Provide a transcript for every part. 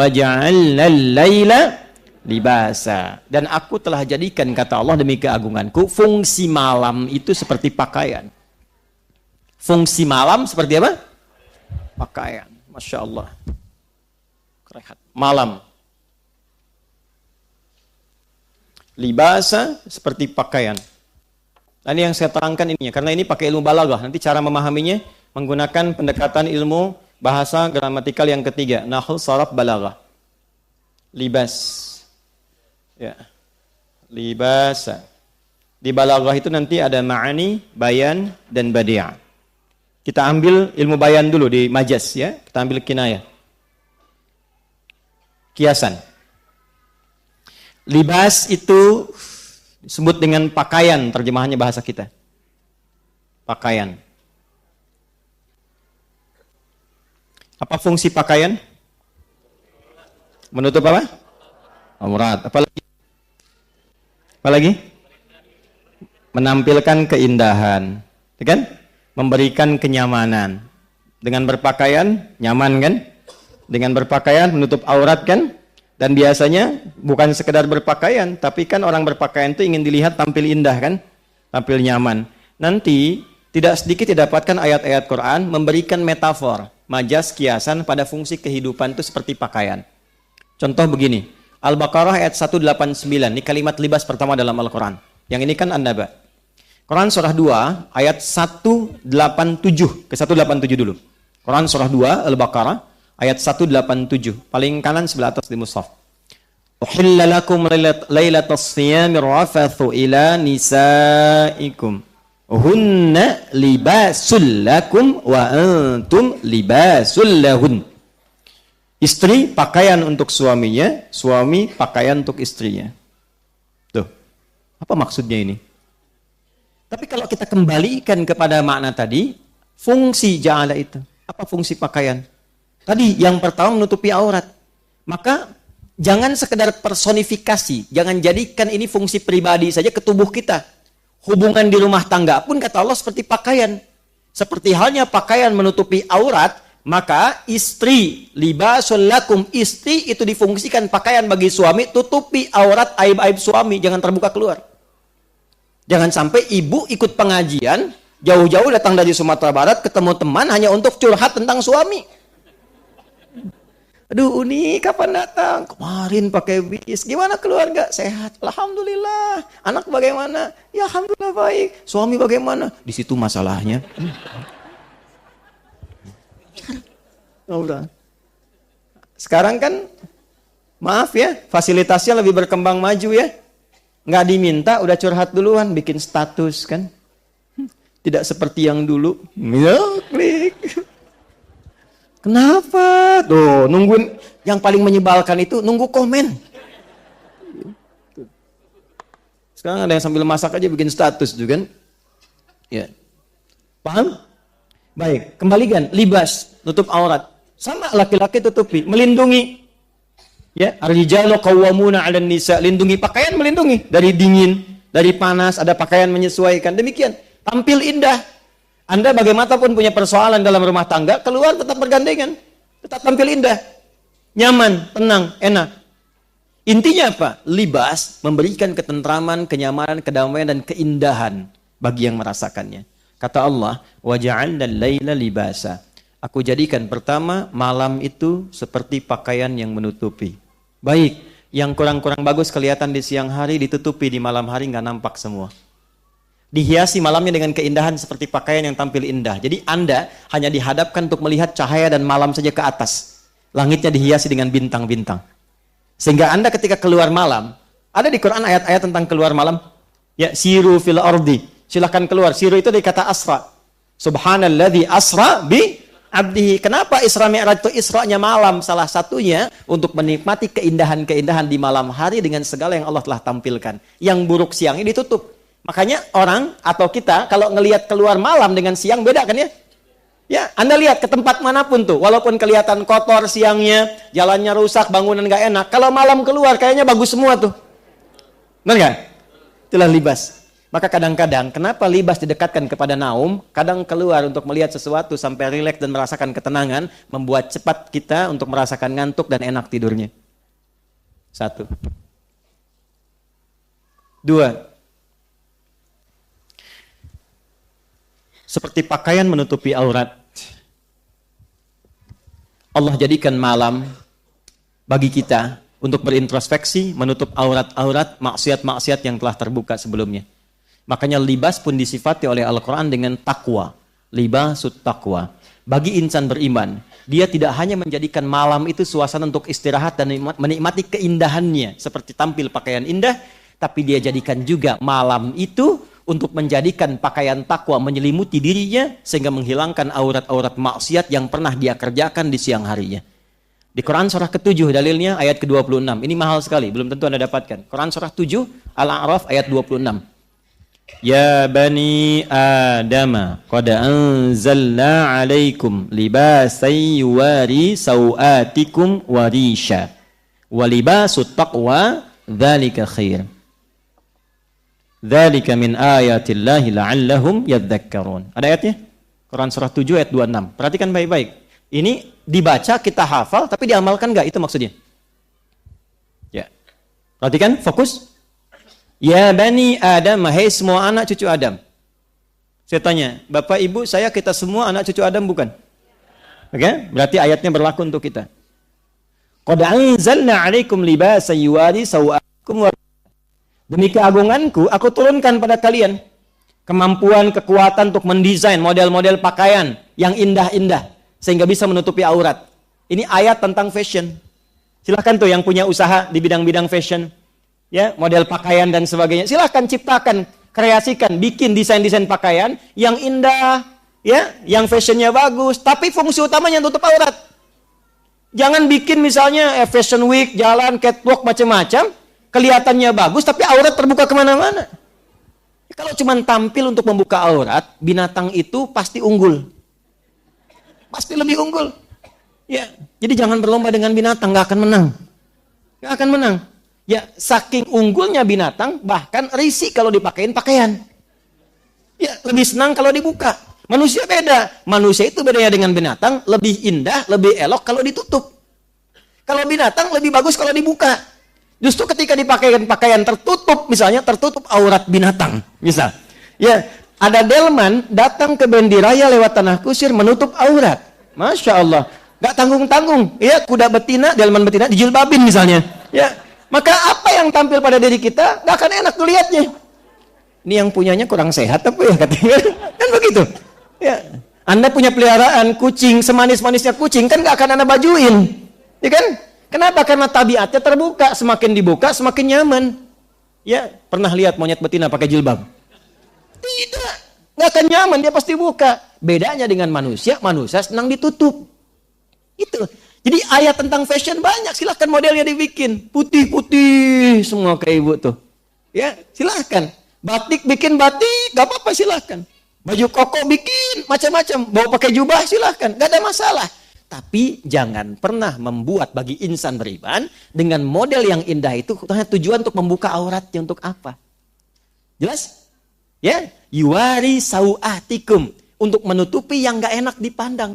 ja'alnal laila libasa. Dan aku telah jadikan, kata Allah demi keagunganku, fungsi malam itu seperti pakaian. Fungsi malam seperti apa? Pakaian. Masya Allah. Rehat. Malam. Libasa seperti pakaian. Dan yang saya terangkan ininya, karena ini pakai ilmu balaghah. Nanti cara memahaminya menggunakan pendekatan ilmu bahasa gramatikal yang ketiga, nahwu, sharaf, balaghah. Libas. Ya. Libasa. Di balaghah itu nanti ada ma'ani, bayan, dan badi'ah. Kita ambil ilmu bayan dulu di majaz ya. Kita ambil kinayah. Kiasan. Libas itu disebut dengan pakaian, terjemahannya bahasa kita. Pakaian. Apa fungsi pakaian? Menutup apa? Aurat. Apalagi? Apalagi? Menampilkan keindahan. Kan? Memberikan kenyamanan. Dengan berpakaian, nyaman kan? Dengan berpakaian, menutup aurat kan? Dan biasanya bukan sekedar berpakaian, tapi kan orang berpakaian itu ingin dilihat tampil indah kan? Tampil nyaman. Nanti, tidak sedikit didapatkan ayat-ayat Quran memberikan metafor, majas, kiasan pada fungsi kehidupan itu seperti pakaian. Contoh begini, Al-Baqarah ayat 189, ini kalimat libas pertama dalam Al-Quran. Yang ini kan An-Naba. Quran surah 2 ayat 187 ke 187 dulu. Quran surah 2 Al-Baqarah ayat 187, paling kanan sebelah atas di mushaf. Uhilla lakum lailatas siyamir rafathu ila nisaikum. Hunna libasul lakum wa antum libasul lahun. Istri pakaian untuk suaminya, suami pakaian untuk istrinya. Tuh. Apa maksudnya ini? Tapi kalau kita kembalikan kepada makna tadi, fungsi ja'ala itu. Apa fungsi pakaian? Tadi yang pertama menutupi aurat. Maka jangan sekedar personifikasi, jangan jadikan ini fungsi pribadi saja ke tubuh kita. Hubungan di rumah tangga pun kata Allah seperti pakaian. Seperti halnya pakaian menutupi aurat, maka istri, libasul lakum, istri itu difungsikan pakaian bagi suami, tutupi aurat aib-aib suami, jangan terbuka keluar. Jangan sampai ibu ikut pengajian, jauh-jauh datang dari Sumatera Barat, ketemu teman hanya untuk curhat tentang suami. Aduh, Uni, kapan datang? Kemarin pakai bis. Gimana keluarga? Sehat. Alhamdulillah. Anak bagaimana? Ya, alhamdulillah baik. Suami bagaimana? Di situ masalahnya. Udah. Sekarang kan, maaf ya, fasilitasnya lebih berkembang maju ya. Nggak diminta, udah curhat duluan, bikin status kan. Tidak seperti yang dulu. Ya, klik. Kenapa? Tuh, nungguin. Yang paling menyebalkan itu nunggu komen. Sekarang ada yang sambil masak aja bikin status juga kan. Ya. Paham? Baik, kembalikan. Libas, tutup aurat. Sama laki-laki tutupi, melindungi. Ya, ar-rijalu qawwamuna 'alan nisa, lindungi pakaian, melindungi dari dingin, dari panas, ada pakaian menyesuaikan. Demikian, tampil indah. Anda bagaimanapun punya persoalan dalam rumah tangga, keluar tetap bergandengan, tetap tampil indah, nyaman, tenang, enak. Intinya apa? Libas memberikan ketentraman, kenyamanan, kedamaian dan keindahan bagi yang merasakannya. Kata Allah, wa ja'alnal laila libasa. Aku jadikan pertama malam itu seperti pakaian yang menutupi. Baik, yang kurang-kurang bagus kelihatan di siang hari ditutupi di malam hari nggak nampak semua. Dihiasi malamnya dengan keindahan seperti pakaian yang tampil indah. Jadi Anda hanya dihadapkan untuk melihat cahaya dan malam saja ke atas. Langitnya dihiasi dengan bintang-bintang. Sehingga Anda ketika keluar malam, ada di Quran ayat-ayat tentang keluar malam. Ya, siru fil ardi. Silakan keluar. Siru itu dari kata asra. Subhanalladzi asra bi abdihi. Kenapa Isra Mi'raj itu Isra'nya malam? Salah satunya untuk menikmati keindahan-keindahan di malam hari dengan segala yang Allah telah tampilkan. Yang buruk siangnya ditutup. Makanya orang atau kita kalau ngelihat keluar malam dengan siang beda kan ya? Ya, Anda lihat ke tempat manapun tuh, walaupun kelihatan kotor siangnya, jalannya rusak, bangunan nggak enak. Kalau malam keluar kayaknya bagus semua tuh. Benar nggak? Itulah libas. Maka kadang-kadang kenapa libas didekatkan kepada naum, kadang keluar untuk melihat sesuatu sampai rileks dan merasakan ketenangan, membuat cepat kita untuk merasakan ngantuk dan enak tidurnya. 1. 2. Seperti pakaian menutupi aurat. Allah jadikan malam bagi kita untuk berintrospeksi, menutup aurat-aurat, maksiat-maksiat yang telah terbuka sebelumnya. Makanya libas pun disifati oleh Al-Quran dengan takwa. Libasut takwa. Bagi insan beriman, dia tidak hanya menjadikan malam itu suasana untuk istirahat dan menikmati keindahannya, seperti tampil pakaian indah, tapi dia jadikan juga malam itu untuk menjadikan pakaian takwa menyelimuti dirinya, sehingga menghilangkan aurat-aurat maksiat yang pernah dia kerjakan di siang harinya. Di Quran surah ke-7 dalilnya ayat ke-26. Ini mahal sekali, belum tentu Anda dapatkan. Quran surah 7 Al-A'raf ayat 26. Ya bani Adam, qad anzalna 'alaikum libasan yuwari sawatikum wa risha. Wa libasut taqwa dzalika khair. Dzalika min ayatillahi la'allahum yadhakkarun. Ada ayatnya? Quran surah 7 ayat 26. Perhatikan baik-baik. Ini dibaca, kita hafal, tapi diamalkan enggak? Itu maksudnya. Ya. Perhatikan, fokus. Ya bani Adam, hai semua anak cucu Adam. Saya tanya, Bapak Ibu, kita semua anak cucu Adam bukan? Oke? Berarti ayatnya berlaku untuk kita. Qad anzalna 'alaikum libasan yuwari sawatikum wa demi keagunganku, aku turunkan pada kalian kemampuan, kekuatan untuk mendesain model-model pakaian yang indah-indah sehingga bisa menutupi aurat. Ini ayat tentang fashion. Silahkan tuh yang punya usaha di bidang-bidang fashion, ya, model pakaian dan sebagainya. Silahkan ciptakan, kreasikan, bikin desain-desain pakaian yang indah, ya, yang fashionnya bagus, tapi fungsi utamanya tutup aurat. Jangan bikin misalnya fashion week, jalan, catwalk, macam-macam, kelihatannya bagus, tapi aurat terbuka kemana-mana. Kalau cuma tampil untuk membuka aurat, binatang itu pasti unggul. Pasti lebih unggul. Ya, jadi jangan berlomba dengan binatang, nggak akan menang. Nggak akan menang. Ya, saking unggulnya binatang, bahkan risih kalau dipakein pakaian. Ya, lebih senang kalau dibuka. Manusia beda. Manusia itu bedanya dengan binatang, lebih indah, lebih elok kalau ditutup. Kalau binatang lebih bagus kalau dibuka. Justru ketika dipakaikan pakaian tertutup, misalnya tertutup aurat binatang, misal. Ya, ada delman datang ke Bendiraya lewat tanah kusir menutup aurat. Masya Allah, nggak tanggung-tanggung. Ya, kuda betina, delman betina dijilbabin misalnya. Ya, maka apa yang tampil pada diri kita nggak akan enak dilihatnya. Ini yang punyanya kurang sehat apa ya katanya? Kan begitu. Ya, Anda punya peliharaan kucing, semanis-manisnya kucing kan nggak akan Anda bajuin, ya kan? Kenapa? Karena tabiatnya terbuka, semakin dibuka semakin nyaman. Ya, pernah lihat monyet betina pakai jilbab? Tidak, nggak akan nyaman, dia pasti buka. Bedanya dengan manusia, manusia senang ditutup. Itu. Jadi ayat tentang fashion banyak, silahkan modelnya dibikin. Putih-putih semua kayak ibu tuh. Ya, silahkan. Batik bikin batik, gak apa-apa silahkan. Baju koko bikin macam-macam, bawa pakai jubah silahkan, gak ada masalah. Tapi jangan pernah membuat bagi insan beriman dengan model yang indah itu hanya tujuan untuk membuka auratnya. Untuk apa? Jelas? Ya, yuwari sau'atikum, untuk menutupi yang gak enak dipandang.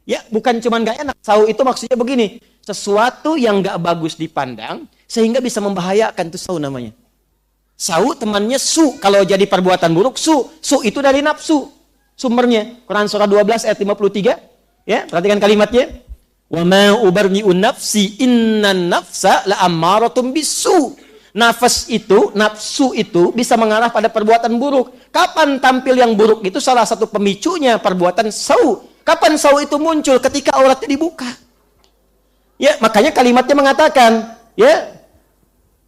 Ya, bukan cuma gak enak. Sau itu maksudnya begini, sesuatu yang gak bagus dipandang sehingga bisa membahayakan, itu sau namanya. Sau temannya su, kalau jadi perbuatan buruk su itu dari nafsu. Sumbernya Quran surah 12 ayat 53. Ya, perhatikan kalimatnya. Wa ma ubarri'un nafsi innan nafsa la'ammaratun bisu. Nafsu itu bisa mengarah pada perbuatan buruk. Kapan tampil yang buruk itu salah satu pemicunya perbuatan sau. Kapan sau itu muncul? Ketika auratnya dibuka. Ya, makanya kalimatnya mengatakan, ya,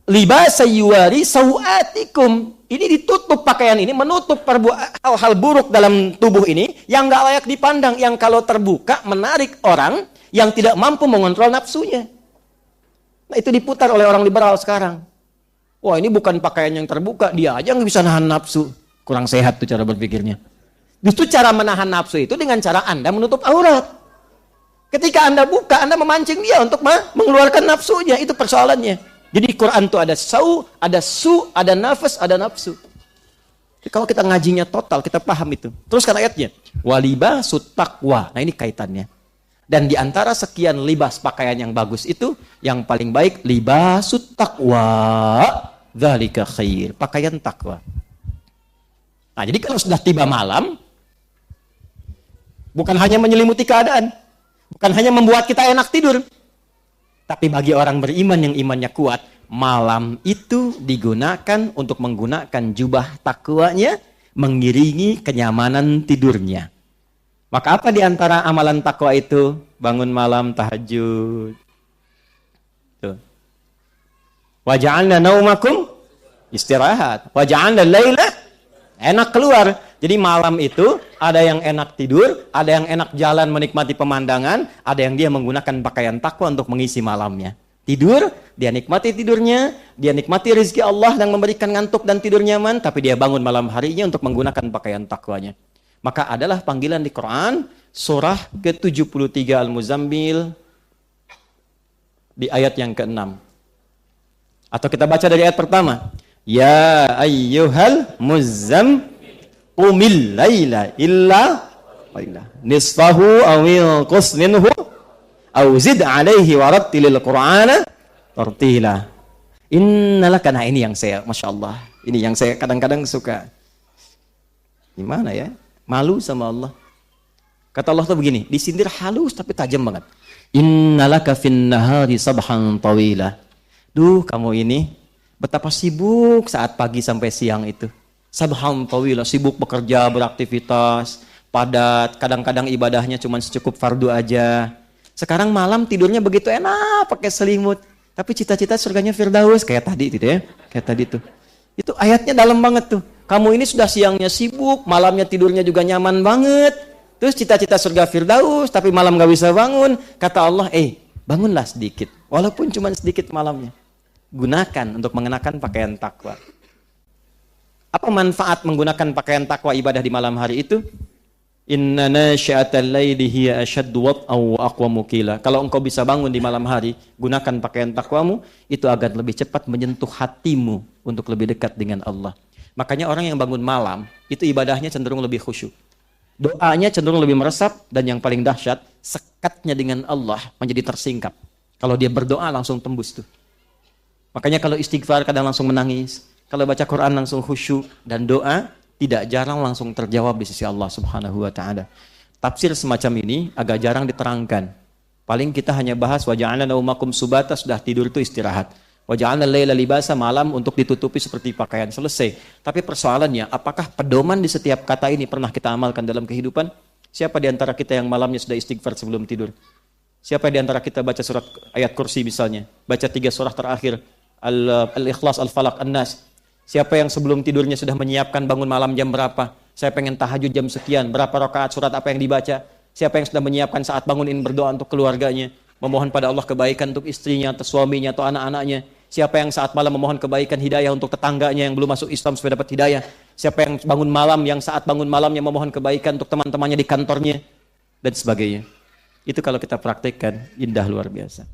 libasa yuwari sau'atikum. Ini ditutup pakaian ini, menutup hal-hal buruk dalam tubuh ini yang gak layak dipandang, yang kalau terbuka menarik orang yang tidak mampu mengontrol nafsunya. Nah, itu diputar oleh orang liberal sekarang. Wah, ini bukan pakaian yang terbuka, dia aja nggak bisa nahan nafsu. Kurang sehat tuh cara berpikirnya. Justru cara menahan nafsu itu dengan cara Anda menutup aurat. Ketika Anda buka, Anda memancing dia untuk mengeluarkan nafsunya, itu persoalannya. Jadi Quran itu ada sau, ada su, ada nafas, ada nafsu. Kalau kita ngajinya total, kita paham itu. Teruskan ayatnya. Walibasut taqwa. Nah ini kaitannya. Dan di antara sekian libas pakaian yang bagus itu, yang paling baik libasut taqwa. Dzalika khair. Pakaian takwa. Nah, jadi kalau sudah tiba malam, bukan hanya menyelimuti keadaan, bukan hanya membuat kita enak tidur, tapi bagi orang beriman yang imannya kuat, malam itu digunakan untuk menggunakan jubah takwanya, mengiringi kenyamanan tidurnya. Maka apa di antara amalan takwa itu? Bangun malam tahajud. Tuh. Wa ja'alna naumakum istirahat. Wa ja'alna laila enak keluar. Jadi malam itu ada yang enak tidur, ada yang enak jalan menikmati pemandangan, ada yang dia menggunakan pakaian takwa untuk mengisi malamnya. Tidur, dia nikmati tidurnya, dia nikmati rezeki Allah yang memberikan ngantuk dan tidur nyaman, tapi dia bangun malam harinya untuk menggunakan pakaian takwanya. Maka adalah panggilan di Quran, surah ke-73 Al-Muzammil, di ayat yang ke-6. Atau kita baca dari ayat pertama. Ya ayyuhal muzzam qumil laila illa nisfahu awil qus minhu aw zid alaihi warattilil qur'ana tartila. Innalaka, nah ini yang saya, Masya Allah, ini yang saya kadang-kadang suka. Gimana ya? Malu sama Allah. Kata Allah tuh begini, disindir halus tapi tajam banget. Innalaka fin nahari sabhan tawila. Duh, kamu ini betapa sibuk saat pagi sampai siang itu. Sabhan tawila, sibuk bekerja, beraktivitas, padat, kadang-kadang ibadahnya cuma secukup fardu aja. Sekarang malam tidurnya begitu enak, pakai selimut. Tapi cita-cita surganya Firdaus, kayak tadi gitu ya. Kayak tadi tuh. Itu ayatnya dalam banget tuh. Kamu ini sudah siangnya sibuk, malamnya tidurnya juga nyaman banget. Terus cita-cita surga Firdaus, tapi malam gak bisa bangun. Kata Allah, bangunlah sedikit. Walaupun cuma sedikit malamnya. Gunakan untuk mengenakan pakaian takwa. Apa manfaat menggunakan pakaian takwa ibadah di malam hari itu? Inna nasyi'atal laili hiya ashaddu wat'an wa aqwamu qila. Kalau engkau bisa bangun di malam hari, gunakan pakaian takwamu, itu akan lebih cepat menyentuh hatimu untuk lebih dekat dengan Allah. Makanya orang yang bangun malam, itu ibadahnya cenderung lebih khusyuk. Doanya cenderung lebih meresap, dan yang paling dahsyat, sekatnya dengan Allah menjadi tersingkap. Kalau dia berdoa langsung tembus tuh. Makanya kalau istighfar kadang langsung menangis. Kalau baca Quran langsung khusyuk. Dan doa tidak jarang langsung terjawab di sisi Allah Subhanahu wa ta'ala. Tafsir semacam ini agak jarang diterangkan. Paling kita hanya bahas wa ja'alna naumakum subata, sudah tidur itu istirahat. Wa ja'alna laila libasa, malam untuk ditutupi seperti pakaian, selesai. Tapi persoalannya, apakah pedoman di setiap kata ini pernah kita amalkan dalam kehidupan? Siapa di antara kita yang malamnya sudah istighfar sebelum tidur? Siapa di antara kita baca surat ayat kursi misalnya? Baca 3 surah terakhir, Al-Ikhlas, Al-Falaq, An-Nas. Siapa yang sebelum tidurnya sudah menyiapkan bangun malam jam berapa? Saya pengen tahajud jam sekian, berapa rakaat surat apa yang dibaca? Siapa yang sudah menyiapkan saat bangun ini berdoa untuk keluarganya? Memohon pada Allah kebaikan untuk istrinya, atau suaminya, atau anak-anaknya? Siapa yang saat malam memohon kebaikan hidayah untuk tetangganya yang belum masuk Islam supaya dapat hidayah? Siapa yang bangun malam, yang saat bangun malamnya memohon kebaikan untuk teman-temannya di kantornya? Dan sebagainya. Itu kalau kita praktekkan, indah luar biasa.